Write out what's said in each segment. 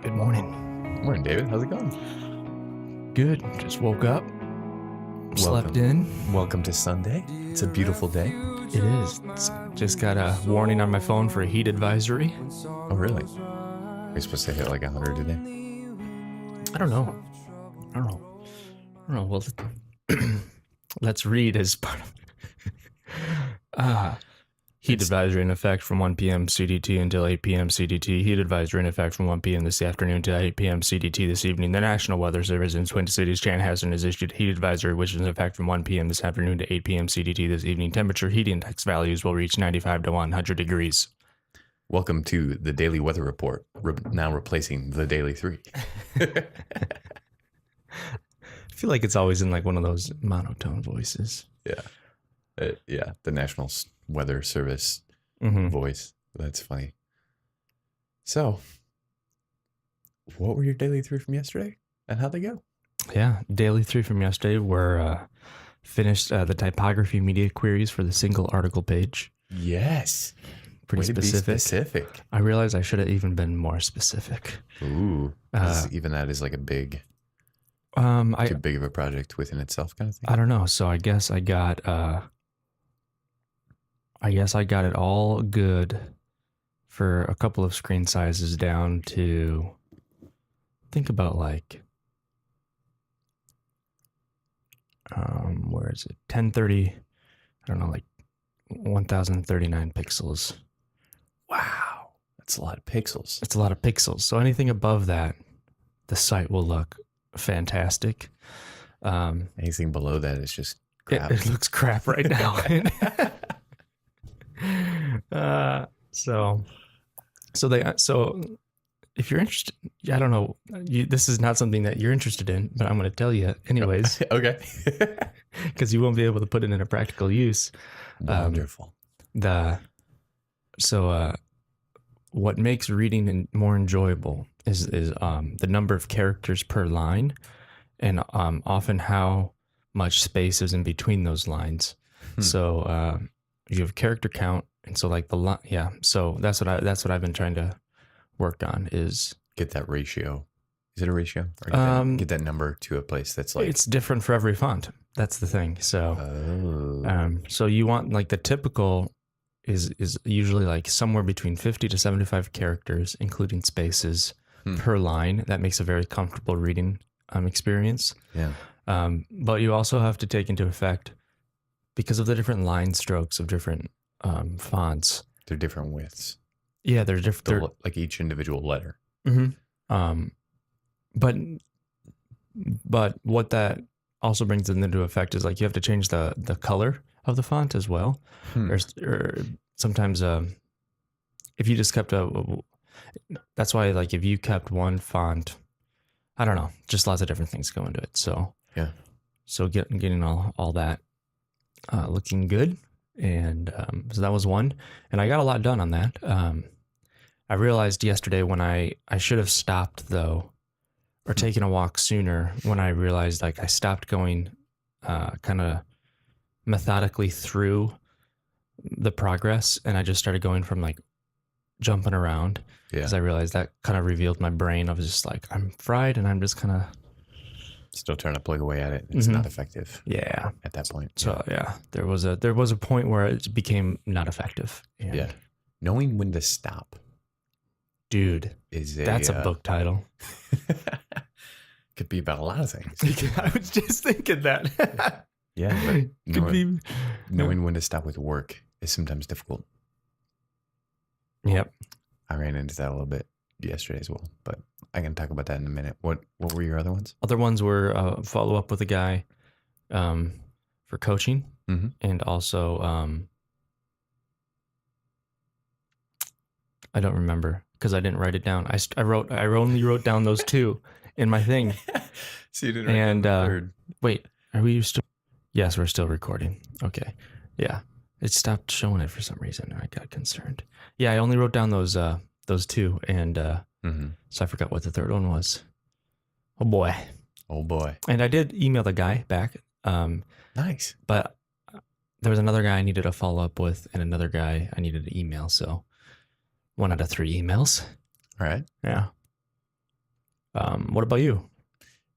Good morning. Morning, David. How's it going? Good. Just woke up. Slept in. Welcome to Sunday. It's a beautiful day. It is. Just got a warning on my phone for a heat advisory. Oh, really? Are you supposed to hit like 100 today? I don't know. Well, let's read as part of heat advisory in effect from 1 p.m. CDT until 8 p.m. CDT. Heat advisory in effect from 1 p.m. this afternoon to 8 p.m. CDT this evening. The National Weather Service in Twin Cities, Chanhassen, has issued a heat advisory, which is in effect from 1 p.m. this afternoon to 8 p.m. CDT this evening. Temperature heat index values will reach 95 to 100 degrees. Welcome to the Daily Weather Report, now replacing the Daily 3. I feel like it's always in like one of those monotone voices. Yeah. The National Weather Service voice. That's funny. So, what were your Daily 3 from yesterday? And how'd they go? Yeah, Daily 3 from yesterday were finished the typography media queries for the single article page. Yes. Pretty specific. Specific. I realized I should have even been more specific. Ooh. Even that is like a big, too big of a project within itself kind of thing. I don't know. So I guess I got it all good for a couple of screen sizes down to think about like, where is it? 1030, I don't know, like 1039 pixels. Wow. That's a lot of pixels. It's a lot of pixels. So anything above that, the site will look fantastic. Anything below that is just crap. It looks crap right now. So if you're interested, I don't know, this is not something that you're interested in, but I'm going to tell you anyways. Okay. Because you won't be able to put it in a practical use. Wonderful. What makes reading more enjoyable is the number of characters per line, and often how much space is in between those lines. So you have character count, and so like the line, yeah. So that's what I've been trying to work on is get that ratio. Is it a ratio? Or get that number to a place that's like it's different for every font. That's the thing. So so you want like the typical is usually like somewhere between 50 to 75 characters, including spaces per line. That makes a very comfortable reading experience. Yeah. But you also have to take into effect, because of the different line strokes of different fonts. They're different widths. Yeah, they're different. Like each individual letter. Mm-hmm. But what that also brings into effect is like you have to change the color of the font as well. Or sometimes if you just kept that's why like if you kept one font, I don't know, just lots of different things go into it. So yeah. So getting all that looking good. And so that was one. And I got a lot done on that. I realized yesterday when I should have stopped though, or taken a walk sooner, when I realized like I stopped going kind of methodically through the progress, and I just started going from like jumping around. Yeah. Because I realized that kind of revealed my brain. I was just like, I'm fried and I'm just kind of still trying to plug away at it. It's not effective. Yeah. At that point. So yeah, there was a point where it became not effective. And yeah. Knowing when to stop. Dude, that's a book title. Could be about a lot of things. I was just thinking that. Yeah. Knowing when to stop with work is sometimes difficult. Yep. I ran into that a little bit yesterday as well, but I can talk about that in a minute. What were your other ones? Other ones were follow up with a guy for coaching, and also I don't remember because I didn't write it down. I only wrote down those two in my thing. So you didn't write down the third. Wait, are we still? Yes, we're still recording. Okay, yeah, it stopped showing it for some reason. I got concerned. Yeah, I only wrote down those two, and so I forgot what the third one was. Oh boy. And I did email the guy back. Nice. But there was another guy I needed to follow up with, and another guy I needed to email. So 1 out of 3 emails. All right. Yeah. What about you?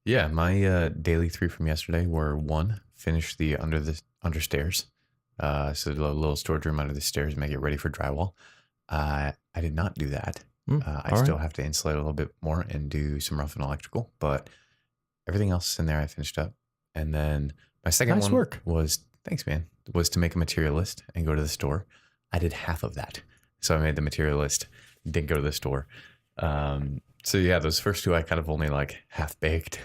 Yeah, my daily 3 from yesterday were: 1, finish the understairs. So the little storage room under the stairs, make it ready for drywall. I did not do that. I All still right. have to insulate a little bit more and do some rough and electrical, but everything else in there I finished up. And then my second Nice one work. was, thanks, man, was to make a material list and go to the store. I did half of that. So I made the material list, didn't go to the store. So yeah, those first 2 I kind of only like half baked.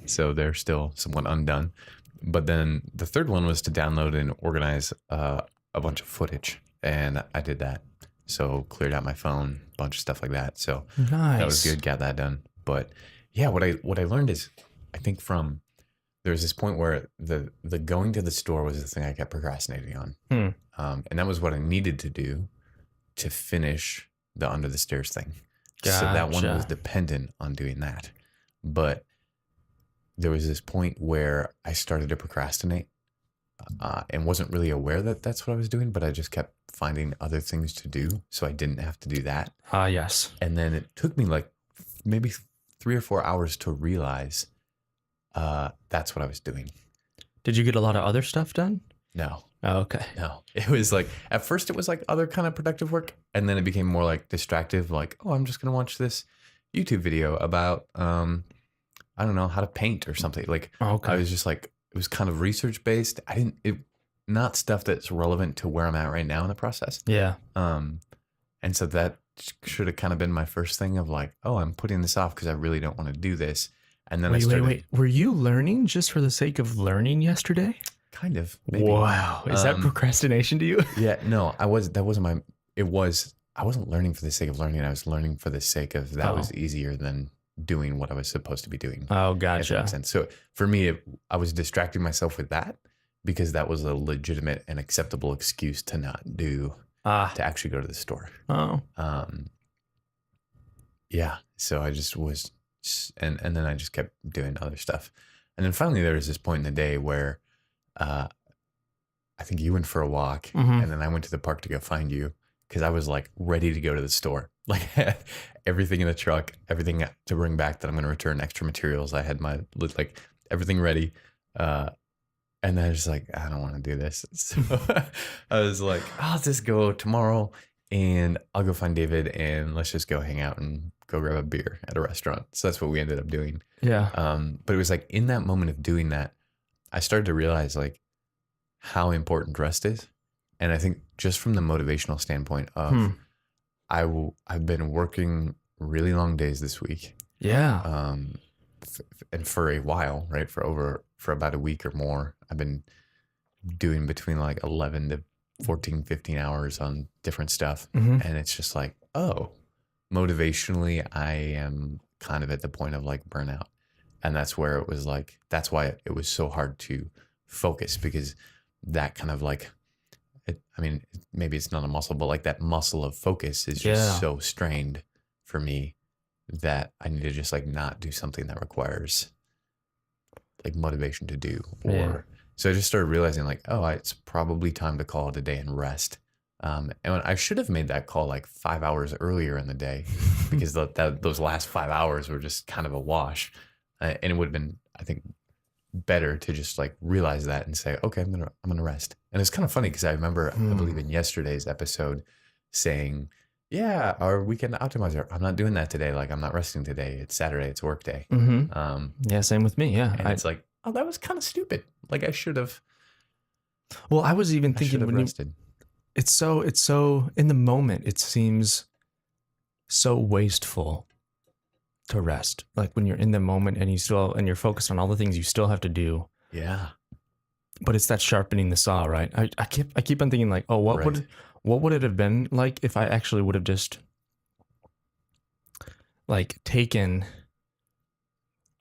So they're still somewhat undone. But then the third one was to download and organize a bunch of footage. And I did that. So cleared out my phone, a bunch of stuff like that. So that was Nice. good, got that done. But yeah, what I learned is, I think from there was this point where the going to the store was the thing I kept procrastinating on. And that was what I needed to do to finish the under the stairs thing. So that one was Gotcha. dependent on doing that. But there was this point where I started to procrastinate and wasn't really aware that that's what I was doing, but I just kept finding other things to do. So I didn't have to do that. Yes. And then it took me like maybe 3 or 4 hours to realize that's what I was doing. Did you get a lot of other stuff done? No. Oh, okay. No, it was like, at first it was like other kind of productive work. And then it became more like distractive. Like, oh, I'm just going to watch this YouTube video about, I don't know, how to paint or something. Like, Okay. I was just like, it was kind of research based. Not stuff that's relevant to where I'm at right now in the process. Yeah. And so that should have kind of been my first thing of like, oh, I'm putting this off because I really don't want to do this. And then Wait. Were you learning just for the sake of learning yesterday? kind of, maybe. Wow. Is that procrastination to you? Yeah, no, I wasn't I wasn't learning for the sake of learning. I was learning for the sake of that was easier than doing what I was supposed to be doing. Oh, If that gotcha. makes sense. So for me, I was distracting myself with that because that was a legitimate and acceptable excuse to not do, to actually go to the store. Oh. Yeah. So I just was, and then I just kept doing other stuff. And then finally there was this point in the day where, I think you went for a walk and then I went to the park to go find you because I was like ready to go to the store. Like everything in the truck, everything to bring back that I'm going to return, extra materials. I had my like everything ready. And then I was like, I don't want to do this. So I was like, I'll just go tomorrow and I'll go find David and let's just go hang out and go grab a beer at a restaurant. So that's what we ended up doing. Yeah. But it was like in that moment of doing that, I started to realize like how important rest is. And I think just from the motivational standpoint of I've been working really long days this week. Yeah. And for a while, right? For about a week or more, I've been doing between like 11 to 14, 15 hours on different stuff. And it's just like, oh, motivationally, I am kind of at the point of like burnout. And that's where it was like, that's why it was so hard to focus because that kind of like, maybe it's not a muscle, but like that muscle of focus is just so strained for me that I need to just like not do something that requires like motivation to do. So I just started realizing like, oh, it's probably time to call it a day and rest. And I should have made that call like 5 hours earlier in the day because those last 5 hours were just kind of a wash. And it would have been, I think, better to just like realize that and say, okay, I'm gonna rest. And it's kind of funny because I remember, I believe in yesterday's episode saying, yeah, our weekend optimizer, I'm not doing that today. Like I'm not resting today. It's Saturday. It's work day. Yeah, same with me. Yeah. And it's like, oh, that was kind of stupid. Like I should have. Well, I was even thinking when rested. It's so in the moment, it seems so wasteful to rest. Like when you're in the moment and you're focused on all the things you still have to do. Yeah. But it's that sharpening the saw, right? I keep on thinking like, oh, what would it have been like if I actually would have just like taken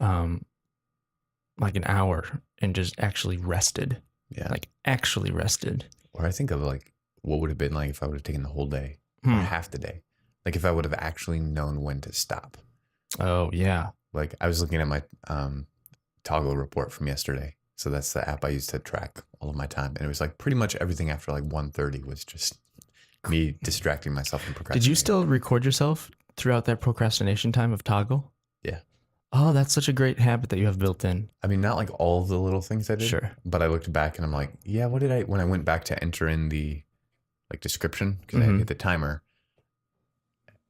like an hour and just actually rested. Yeah. Like actually rested. Or I think of like what would have been like if I would have taken the whole day or half the day. Like if I would have actually known when to stop. Oh, yeah. Like I was looking at my Toggle report from yesterday. So that's the app I use to track all of my time. And it was like pretty much everything after like 1:30 was just me distracting myself and procrastinating. Did you still record yourself throughout that procrastination time of Toggle? Oh, that's such a great habit that you have built in. I mean, not like all of the little things I did. Sure. But I looked back and I'm like, yeah, what did when I went back to enter in the like description, because I hit the timer,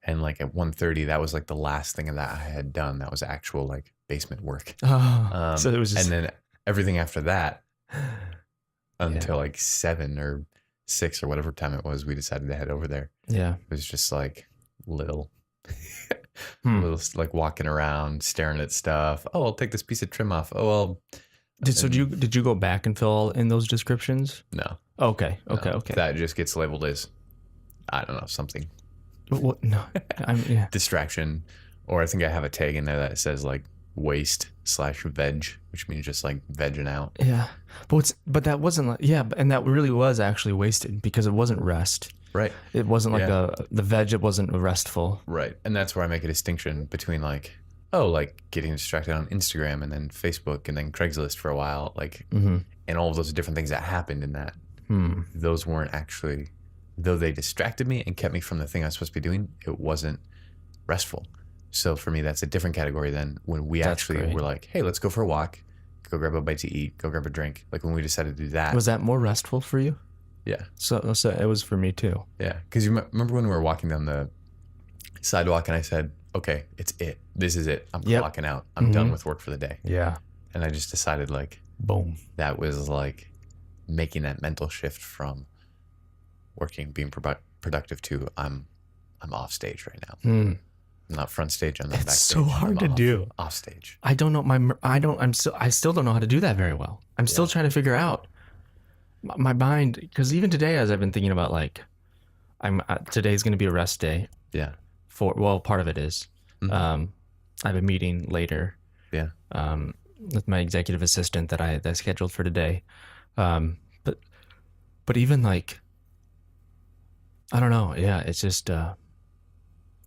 and like at 1:30, that was like the last thing that I had done. That was actual like basement work. Oh, so it was just... And then everything after that until like 7 or 6 or whatever time it was, we decided to head over there. Yeah. It was just like little like walking around, staring at stuff. Oh, I'll take this piece of trim off. Oh, well. Did you go back and fill in those descriptions? No. Okay. No. Okay. That just gets labeled as, I don't know, something. What? No. Yeah. Distraction. Or I think I have a tag in there that says like waste/veg, which means just like vegging out. Yeah. But that wasn't like, yeah, and that really was actually wasted because it wasn't rest. Right. It wasn't like the veg, it wasn't restful. Right. And that's where I make a distinction between like, oh, like getting distracted on Instagram and then Facebook and then Craigslist for a while, like, and all of those different things that happened in that. Those weren't actually, though they distracted me and kept me from the thing I was supposed to be doing, it wasn't restful. So for me, that's a different category than when we were like, hey, let's go for a walk, go grab a bite to eat, go grab a drink. Like when we decided to do that. Was that more restful for you? Yeah. So it was for me too. Yeah. Because you remember when we were walking down the sidewalk and I said, okay, this is it. I'm clocking out. I'm done with work for the day. Yeah. And I just decided like, boom. That was like making that mental shift from working, being productive to I'm off stage right now. I'm not front stage. I'm not backstage. It's so hard to do. Off stage. I don't know. I still don't know how to do that very well. I'm still trying to figure out my mind, because even today, as I've been thinking about like, today's going to be a rest day. Yeah. Part of it is. I have a meeting later. Yeah. With my executive assistant that I scheduled for today. But even like, I don't know. Yeah. It's just,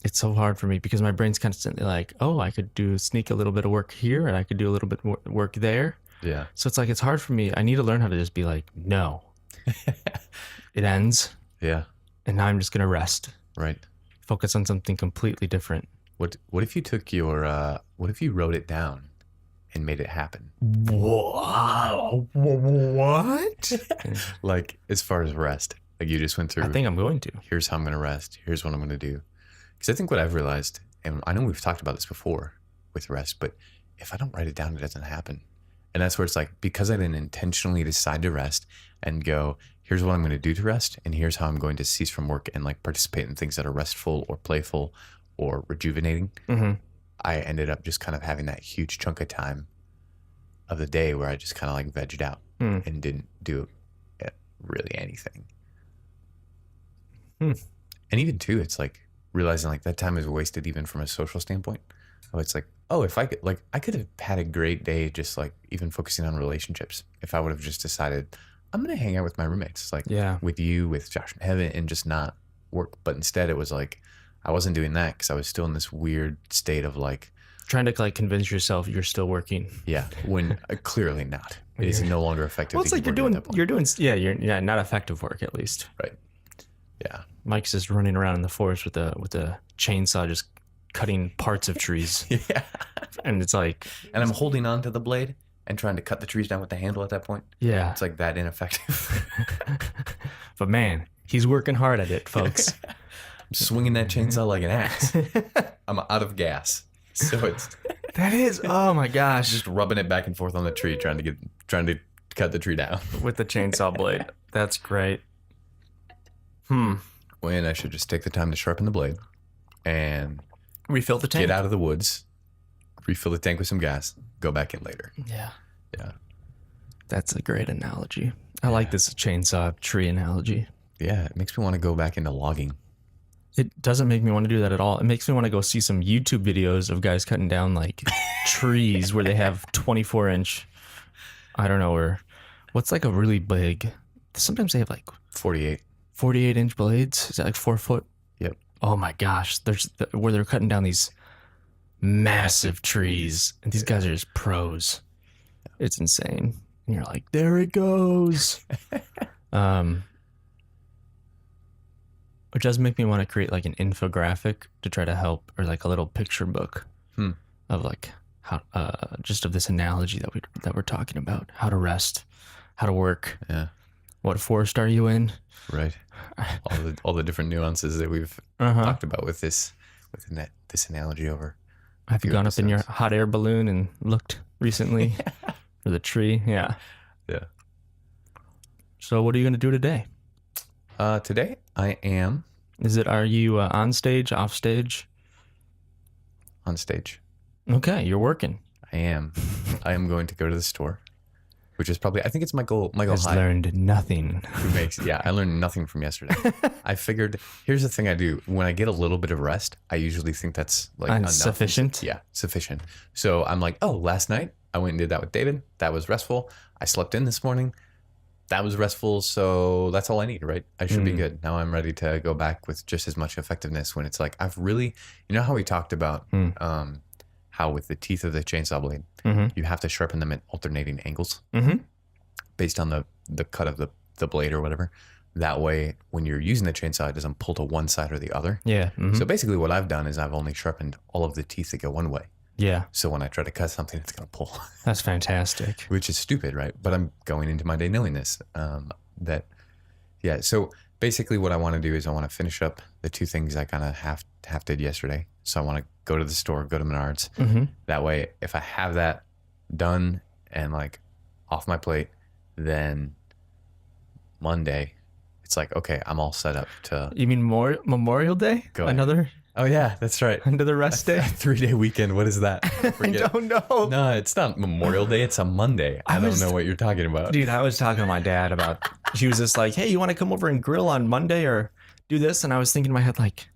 it's so hard for me because my brain's constantly like, oh, I could sneak a little bit of work here and I could do a little bit more work there. Yeah. So it's like, it's hard for me. I need to learn how to just be like, no, it ends. Yeah. And now I'm just going to rest. Right. Focus on something completely different. What if you took what if you wrote it down and made it happen? Wow. What? Like as far as rest, like you just went through. I think I'm going to. Here's how I'm going to rest. Here's what I'm going to do. Because I think what I've realized, and I know we've talked about this before with rest, but if I don't write it down, it doesn't happen. And that's where it's like, because I didn't intentionally decide to rest and go, here's what I'm going to do to rest, and here's how I'm going to cease from work and like participate in things that are restful or playful or rejuvenating. I ended up just kind of having that huge chunk of time of the day where I just kind of like vegged out and didn't do really anything. And even too, it's like realizing like that time is wasted even from a social standpoint. Oh, it's like, oh, if I could, like, I could have had a great day just like even focusing on relationships if I would have just decided I'm going to hang out with my roommates, like with you, with Josh and Heaven, and just not work. But instead it was like, I wasn't doing that because I was still in this weird state of like trying to like convince yourself you're still working. Yeah, when clearly not. It is no longer effective. Well, it's like you're not effective work at least. Right. Yeah. Mike's just running around in the forest with a chainsaw, just cutting parts of trees. Yeah. And it's like, and I'm holding on to the blade and trying to cut the trees down with the handle at that point. Yeah. It's like that ineffective. But man, he's working hard at it, folks. I'm swinging that chainsaw like an axe. I'm out of gas. So it's that is, oh my gosh, just rubbing it back and forth on the tree, trying to cut the tree down with the chainsaw blade. That's great. When I should just take the time to sharpen the blade and refill the tank. Get out of the woods, refill the tank with some gas, go back in later. Yeah. Yeah. That's a great analogy. I like this chainsaw tree analogy. Yeah, it makes me want to go back into logging. It doesn't make me want to do that at all. It makes me want to go see some YouTube videos of guys cutting down like trees where they have 24-inch, I don't know, or what's like a really big, sometimes they have like 48-inch blades. Is that like 4 foot? Yep. Oh my gosh. Where they're cutting down these massive trees and these guys are just pros. It's insane. And you're like, there it goes. Which does make me want to create like an infographic to try to help, or like a little picture book of like how just of this analogy that we're talking about, how to rest, how to work. Yeah. What forest are you in? Right. All the different nuances that we've talked about with this analogy over. Have you gone up in your hot air balloon and looked recently for the tree? Yeah. Yeah. So what are you going to do today? Today I am. Are you on stage, off stage? On stage. Okay, you're working. I am. I am going to go to the store, which is probably, I think it's my goal. My goal high. Learned nothing. I learned nothing from yesterday. I figured, here's the thing I do. When I get a little bit of rest, I usually think that's like enough. Sufficient? Yeah, sufficient. So I'm like, oh, last night I went and did that with David. That was restful. I slept in this morning. That was restful. So that's all I need, right? I should be good. Now I'm ready to go back with just as much effectiveness when it's like, I've really, you know how we talked about how with the teeth of the chainsaw blade, you have to sharpen them at alternating angles based on the cut of the blade or whatever. That way, when you're using the chainsaw, it doesn't pull to one side or the other. Yeah. So basically what I've done is I've only sharpened all of the teeth that go one way. Yeah. So when I try to cut something, it's going to pull. That's fantastic. Which is stupid, right? But I'm going into my day knowing this. So basically what I want to do is I want to finish up the two things I kind of half did yesterday. So I want to go to the store, go to Menards. That way, if I have that done and like off my plate, then Monday, it's like, okay, I'm all set up to. You mean Memorial Day? Go ahead. Oh yeah, that's right. Another rest day? 3-day weekend. What is that? I don't know. No, it's not Memorial Day. It's a Monday. I don't know what you're talking about. Dude, I was talking to my dad about, he was just like, hey, you want to come over and grill on Monday or do this? And I was thinking in my head, like,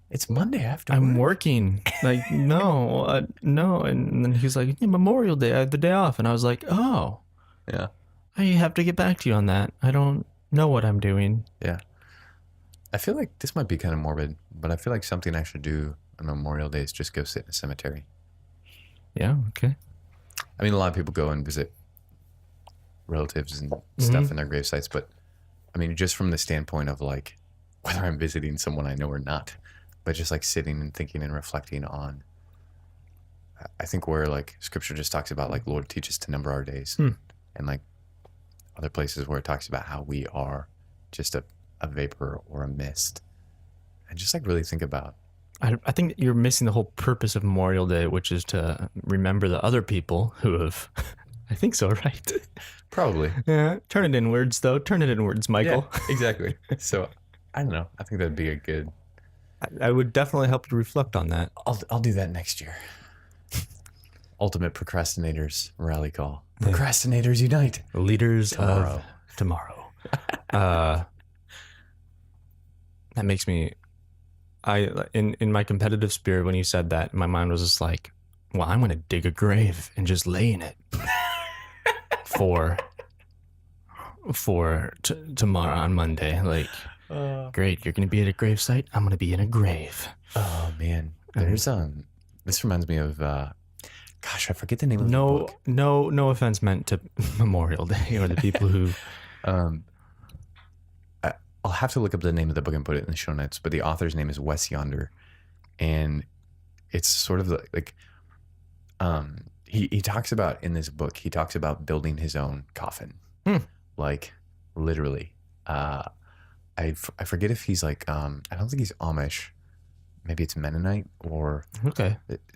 it's Monday after I'm working. Like, no. And then he was like, Memorial Day, I have the day off. And I was like, oh. Yeah. I have to get back to you on that. I don't know what I'm doing. Yeah. I feel like this might be kind of morbid, but I feel like something I should do on Memorial Day is just go sit in a cemetery. Yeah, okay. I mean, a lot of people go and visit relatives and stuff in their grave sites, but I mean, just from the standpoint of like, whether I'm visiting someone I know or not, but just like sitting and thinking and reflecting on, I think where like scripture just talks about like, Lord, teach us to number our days. And like other places where it talks about how we are just a vapor or a mist, and just like really think about. I think you're missing the whole purpose of Memorial Day, which is to remember the other people who have. I think so, right? Probably. Yeah. Turn it inwards, though. Turn it inwards, Michael. Yeah, exactly. So I don't know. I think that'd be a good. I would definitely help you reflect on that. I'll do that next year. Ultimate procrastinators rally call. Procrastinators unite. Leaders of tomorrow. That makes me, in my competitive spirit, when you said that, my mind was just like, well, I'm going to dig a grave and just lay in it for tomorrow on Monday. Like, great, you're going to be at a grave site. I'm going to be in a grave. Oh man, there's this reminds me of gosh, I forget the name of the book. No offense meant to Memorial Day or the people who. I'll have to look up the name of the book and put it in the show notes, but the author's name is Wes Yonder, and it's sort of like he talks about in this book, he talks about building his own coffin, like literally. I forget if he's like I don't think he's Amish, maybe it's Mennonite or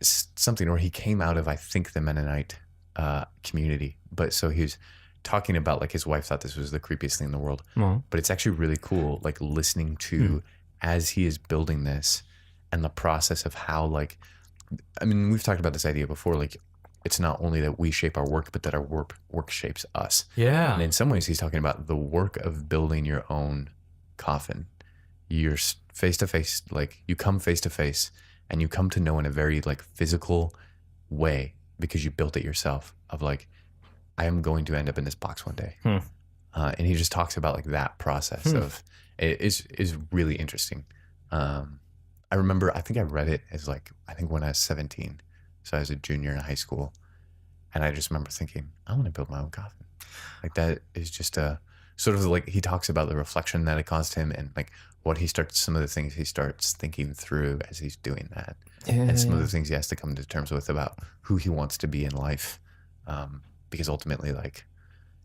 something, or he came out of I think the Mennonite community, but so he was talking about like his wife thought this was the creepiest thing in the world, but it's actually really cool, like listening to as he is building this and the process of how, like, I mean, we've talked about this idea before, like it's not only that we shape our work, but that our work shapes us. Yeah. And in some ways he's talking about the work of building your own coffin. You're face to face, like you come face to face and you come to know in a very like physical way because you built it yourself, of like, I am going to end up in this box one day. And he just talks about like that process of it is really interesting. I remember, I think I read it as like, I think when I was 17. So I was a junior in high school. And I just remember thinking, I want to build my own coffin. Like that is just sort of like he talks about the reflection that it caused him and like some of the things he starts thinking through as he's doing that. And some of the things he has to come to terms with about who he wants to be in life. Because ultimately, like,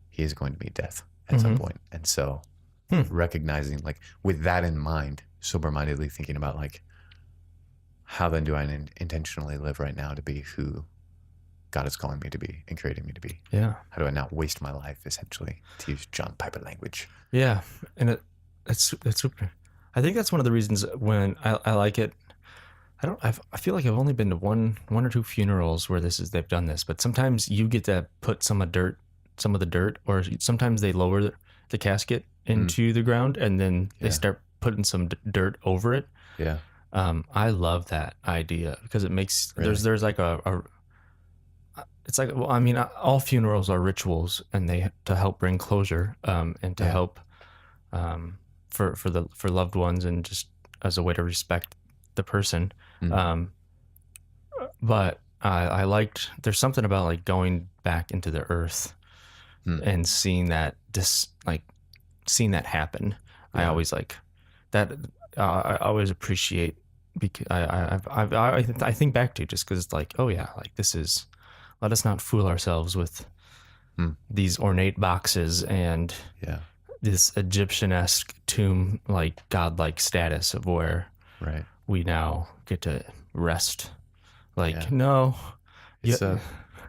he is going to meet death at some point. And so recognizing, like, with that in mind, sober-mindedly thinking about, like, how then do I intentionally live right now to be who God is calling me to be and creating me to be? Yeah. How do I not waste my life, essentially, to use John Piper language? Yeah. And it's super. I think that's one of the reasons when I like it. I feel like I've only been to one or two funerals where they've done this, but sometimes you get to put some of the dirt, or sometimes they lower the casket into the ground and then they start putting some dirt over it. Yeah. I love that idea because it makes, there's like it's like, well, I mean, all funerals are rituals and to help bring closure, and to help, for loved ones and just as a way to respect the person. But I liked, there's something about like going back into the earth and seeing that happen. I always like that. I always appreciate, because I think back to, just because it's like, oh yeah, like let us not fool ourselves with these ornate boxes and this Egyptian-esque tomb, like godlike status of where we now get to rest. Like, no, it's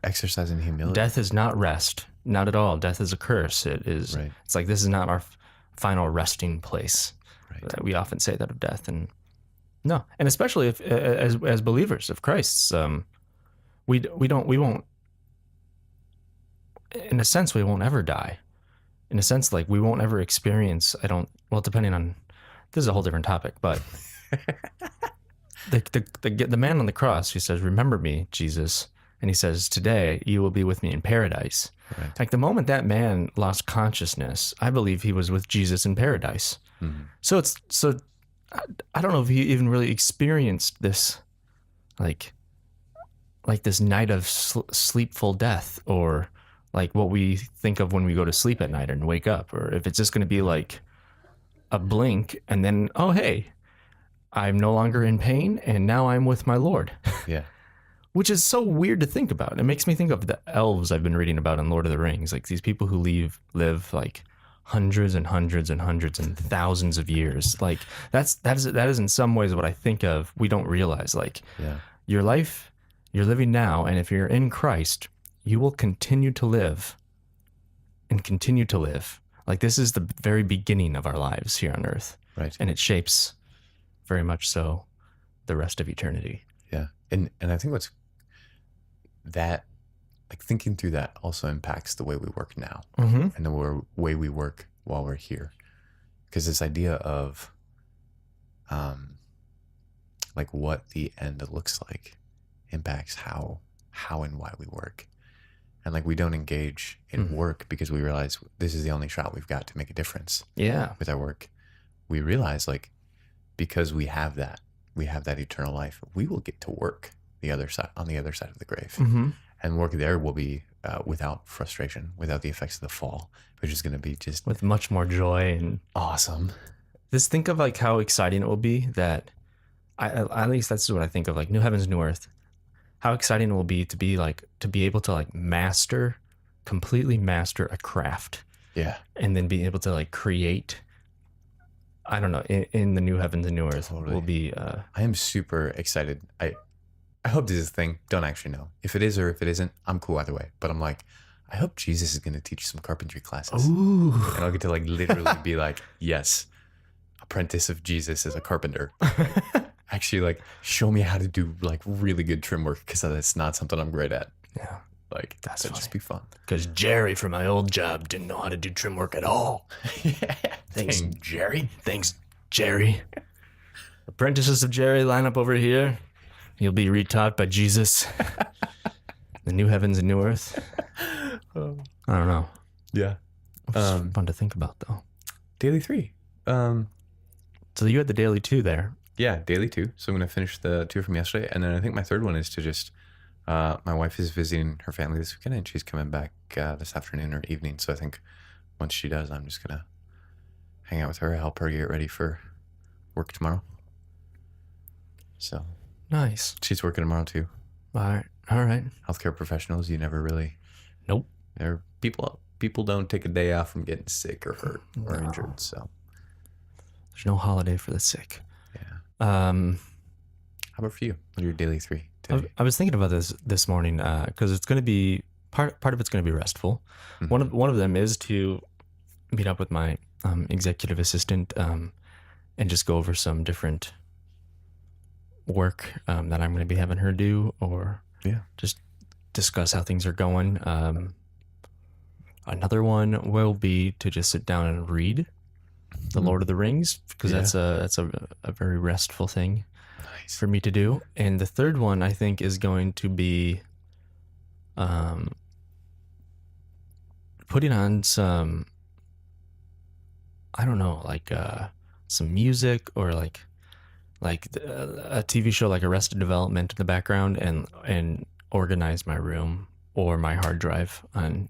exercise in humility. Death is not rest, not at all. Death is a curse. It is. It's like, this is not our final resting place. We often say that of death, and no, and especially if as believers of Christ, we won't. In a sense, we won't ever die. In a sense, like, we won't ever experience. Depending on, this is a whole different topic, but the man on the cross who says, "Remember me, Jesus," and he says, "Today you will be with me in paradise." Like, the moment that man lost consciousness, I believe he was with Jesus in paradise. So I don't know if he even really experienced this, like this night of sleepful death, or like what we think of when we go to sleep at night and wake up, or if it's just going to be like a blink and then, oh, hey, I'm no longer in pain and now I'm with my Lord. Which is so weird to think about. It makes me think of the elves I've been reading about in Lord of the Rings, like these people who live like hundreds and hundreds and hundreds and thousands of years. Like, that is in some ways what I think of. We don't realize, like, your life you're living now, and if you're in Christ, you will continue to live and continue to live. Like, this is the very beginning of our lives here on earth. And it shapes very much so the rest of eternity. And I think that, like, thinking through that also impacts the way we work now, and the way we work while we're here. Because this idea of like what the end looks like impacts how and why we work. And like, we don't engage in work because we realize this is the only shot we've got to make a difference with our work. We realize, like, because we have that eternal life, we will get to work on the other side of the grave. And work there will be without frustration, without the effects of the fall, which is going to be just with much more joy and awesome. Just think of like how exciting it will be that at least that's what I think of, like new heavens, new earth. How exciting it will be to be able to like completely master a craft. And then be able to like create, I don't know, in the new heavens and new earth will be. I am super excited. I hope this is a thing. Don't actually know. If it is or if it isn't, I'm cool either way. But I'm like, I hope Jesus is going to teach some carpentry classes. Ooh. And I'll get to like literally be like, yes, apprentice of Jesus as a carpenter. Like, actually, like, show me how to do like really good trim work, because that's not something I'm great at. Like, that'd just be fun. Because Jerry from my old job didn't know how to do trim work at all. Thanks, Jerry. Thanks, Jerry. Apprentices of Jerry, line up over here. You'll be retaught by Jesus. The new heavens and new earth. I don't know. It's fun to think about, though. Daily 3. So you had the daily 2 there. Yeah, daily 2. So I'm going to finish the 2 from yesterday. And then I think my third one is to just, my wife is visiting her family this weekend, and she's coming back this afternoon or evening. So I think once she does, I'm just gonna hang out with her, help her get ready for work tomorrow. So Nice. she's working tomorrow too. All right. Healthcare professionals, you never really. Nope. People don't take a day off from getting sick or hurt or injured. So there's no holiday for the sick. Yeah. How about for you? What are your daily 3 today? I was thinking about this morning because it's going to be part of it's going to be restful. Mm-hmm. One of them is to meet up with my executive assistant and just go over some different work that I'm going to be having her do, or just discuss how things are going. Another one will be to just sit down and read The Lord of the Rings, because that's a very restful thing for me to do. And the third one, I think, is going to be putting on some, I don't know, like some music, or like a TV show like Arrested Development in the background, and organize my room or my hard drive on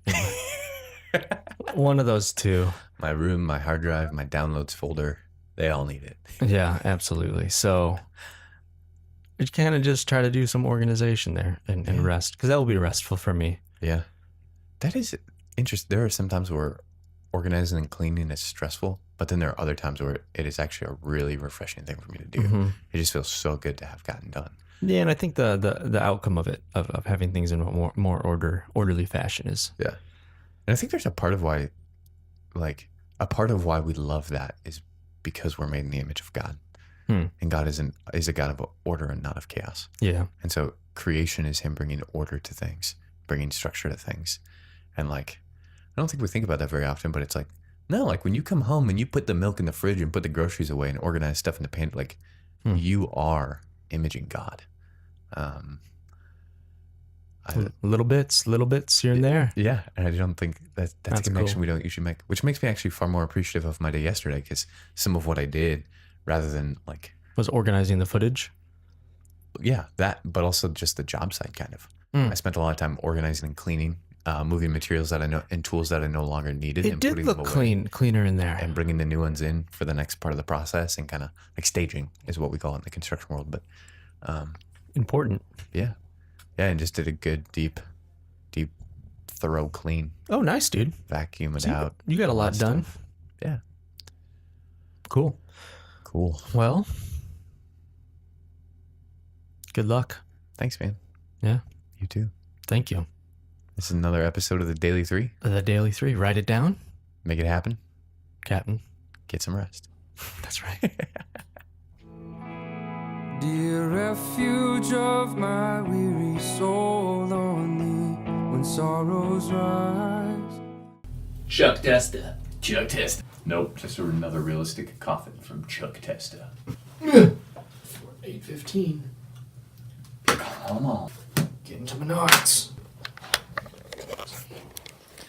one of those two. My room, my hard drive, my downloads folder, they all need it. Yeah, absolutely. So I kind of just try to do some organization there and rest, because that will be restful for me. Yeah. That is interesting. There are some times where organizing and cleaning is stressful, but then there are other times where it is actually a really refreshing thing for me to do. Mm-hmm. It just feels so good to have gotten done. Yeah, and I think the outcome of it, of having things in a more orderly fashion is. Yeah. And I think there's a part of why we love that is because we're made in the image of God. And God is a God of order and not of chaos. Yeah. And so creation is him bringing order to things, bringing structure to things. And I don't think we think about that very often, but it's when you come home and you put the milk in the fridge and put the groceries away and organize stuff in the pantry, you are imaging God. Little bits here and there. Yeah, and I don't think that's a connection we don't usually make, which makes me actually far more appreciative of my day yesterday, because some of what I did, rather than was organizing the footage. Yeah, that, but also just the job site kind of. I spent a lot of time organizing and cleaning, moving materials that I know and tools that I no longer needed. It did look cleaner in there, and bringing the new ones in for the next part of the process, and kind of staging is what we call it in the construction world. But important. Yeah, and just did a good deep, thorough clean. Oh, nice, dude. Vacuum it out. You got a lot done. Yeah. Cool. Well, good luck. Thanks, man. Yeah. You too. Thank you. This is another episode of the Daily 3. The Daily 3. Write it down. Make it happen. Captain. Get some rest. That's right. Dear refuge of my weary soul, on thee when sorrows rise. Chuck Testa. Nope, just another realistic coffin from Chuck Testa. 8:15. Come on. Get into Menards.